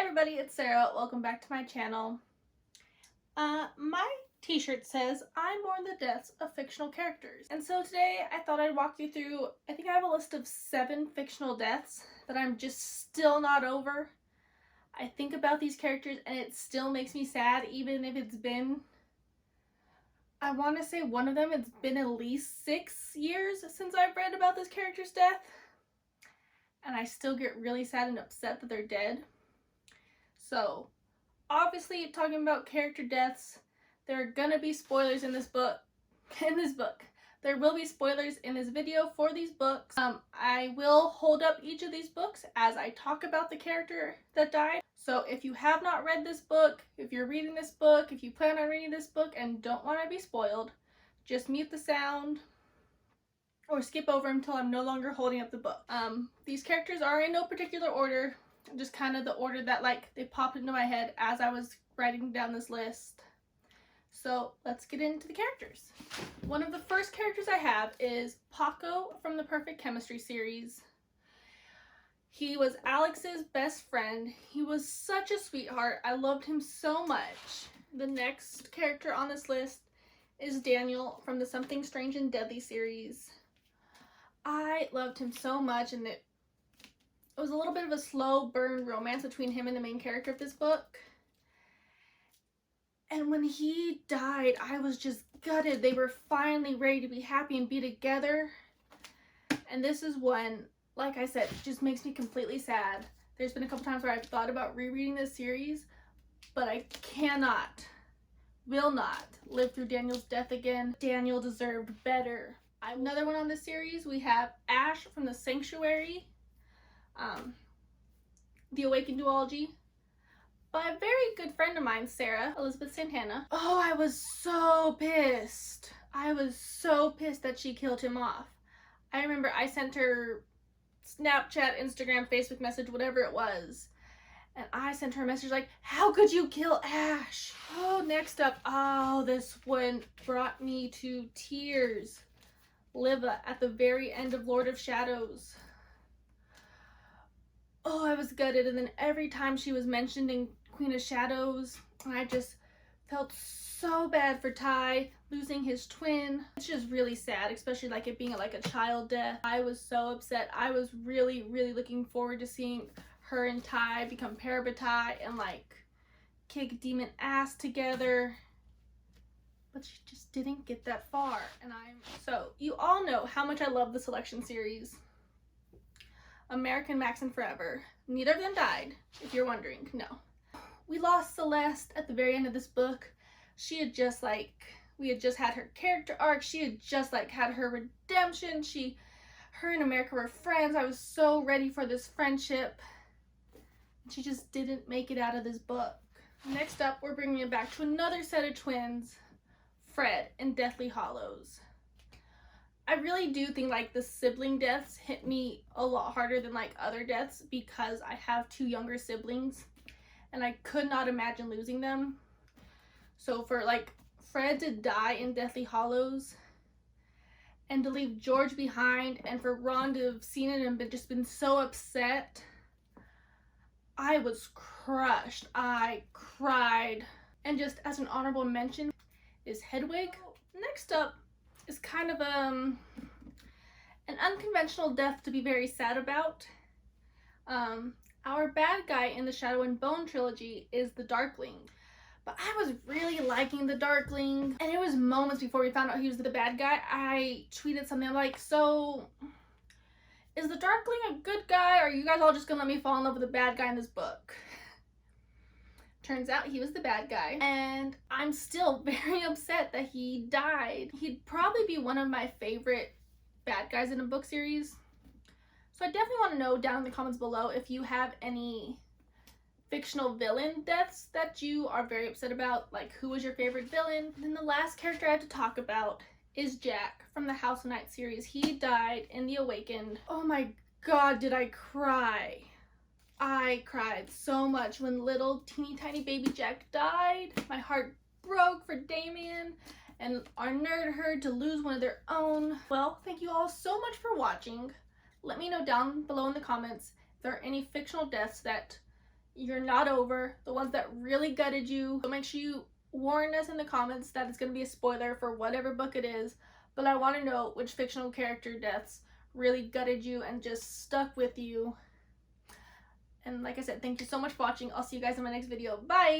everybody, it's Sarah. Welcome back to my channel. My t-shirt says, I mourn the deaths of fictional characters. And so today I thought I'd walk you through, I think I have a list of 7 fictional deaths that I'm just still not over. I think about these characters and it still makes me sad, even if it's been, I want to say one of them, it's been at least 6 years since I've read about this character's death. And I still get really sad and upset that they're dead. So, obviously, talking about character deaths, there are gonna be spoilers in this book. There will be spoilers in this video for these books. I will hold up each of these books as I talk about the character that died. So if you have not read this book, if you're reading this book, if you plan on reading this book and don't want to be spoiled, just mute the sound or skip over until I'm no longer holding up the book. These characters are in no particular order, just kind of the order that they popped into my head as I was writing down this list. So let's get into the characters. One of the first characters I have is Paco from the Perfect Chemistry series. He was Alex's best friend. He was such a sweetheart. I loved him so much. The next character on this list is Daniel from the Something Strange and Deadly series. I loved him so much, and it was a little bit of a slow burn romance between him and the main character of this book. And when he died, I was just gutted. They were finally ready to be happy and be together. And this is one, like I said, it just makes me completely sad. There's been a couple times where I've thought about rereading this series, but I will not live through Daniel's death again. Daniel deserved better. Another one on this series, we have Ash from the Sanctuary, the Awakened duology, by a very good friend of mine, Sarah, Elizabeth Santana. Oh, I was so pissed. I was so pissed that she killed him off. I remember I sent her Snapchat, Instagram, Facebook message, whatever it was, and I sent her a message like, how could you kill Ash? Oh, next up, oh, this one brought me to tears. Liva at the very end of Lord of Shadows. Oh, I was gutted, and then every time she was mentioned in Queen of Shadows, I just felt so bad for Ty losing his twin. It's just really sad, especially it being a child death. I was so upset. I was really, really looking forward to seeing her and Ty become parabatai and kick demon ass together. But she just didn't get that far. So you all know how much I love the Selection series. American Maxim Forever. Neither of them died, if you're wondering. No. We lost Celeste at the very end of this book. She had just we had just had her character arc. She had just had her redemption. Her and America were friends. I was so ready for this friendship. She just didn't make it out of this book. Next up, we're bringing it back to another set of twins. Fred in Deathly Hallows. I really do think the sibling deaths hit me a lot harder than other deaths because I have 2 younger siblings and I could not imagine losing them. So for Fred to die in Deathly Hallows and to leave George behind, and for Ron to have seen it and just been so upset, I was crushed. I cried. And just as an honorable mention is Hedwig. Next up is kind of an unconventional death to be very sad about. Our bad guy in the Shadow and Bone trilogy is the Darkling. But I was really liking the Darkling, and it was moments before we found out he was the bad guy. I tweeted something like, so is the Darkling a good guy, or are you guys all just gonna let me fall in love with the bad guy in this book? Turns out he was the bad guy, and I'm still very upset that he died. He'd probably be one of my favorite bad guys in a book series. So I definitely want to know down in the comments below if you have any fictional villain deaths that you are very upset about. Who was your favorite villain? And then the last character I have to talk about is Jack from the House of Night series. He died in The Awakened. Oh my god, did I cry. I cried so much when little teeny tiny baby Jack died. My heart broke for Damien and our nerd herd to lose one of their own. Well, thank you all so much for watching. Let me know down below in the comments if there are any fictional deaths that you're not over, the ones that really gutted you. So make sure you warn us in the comments that it's going to be a spoiler for whatever book it is, but I want to know which fictional character deaths really gutted you and just stuck with you. And like I said, thank you so much for watching. I'll see you guys in my next video. Bye!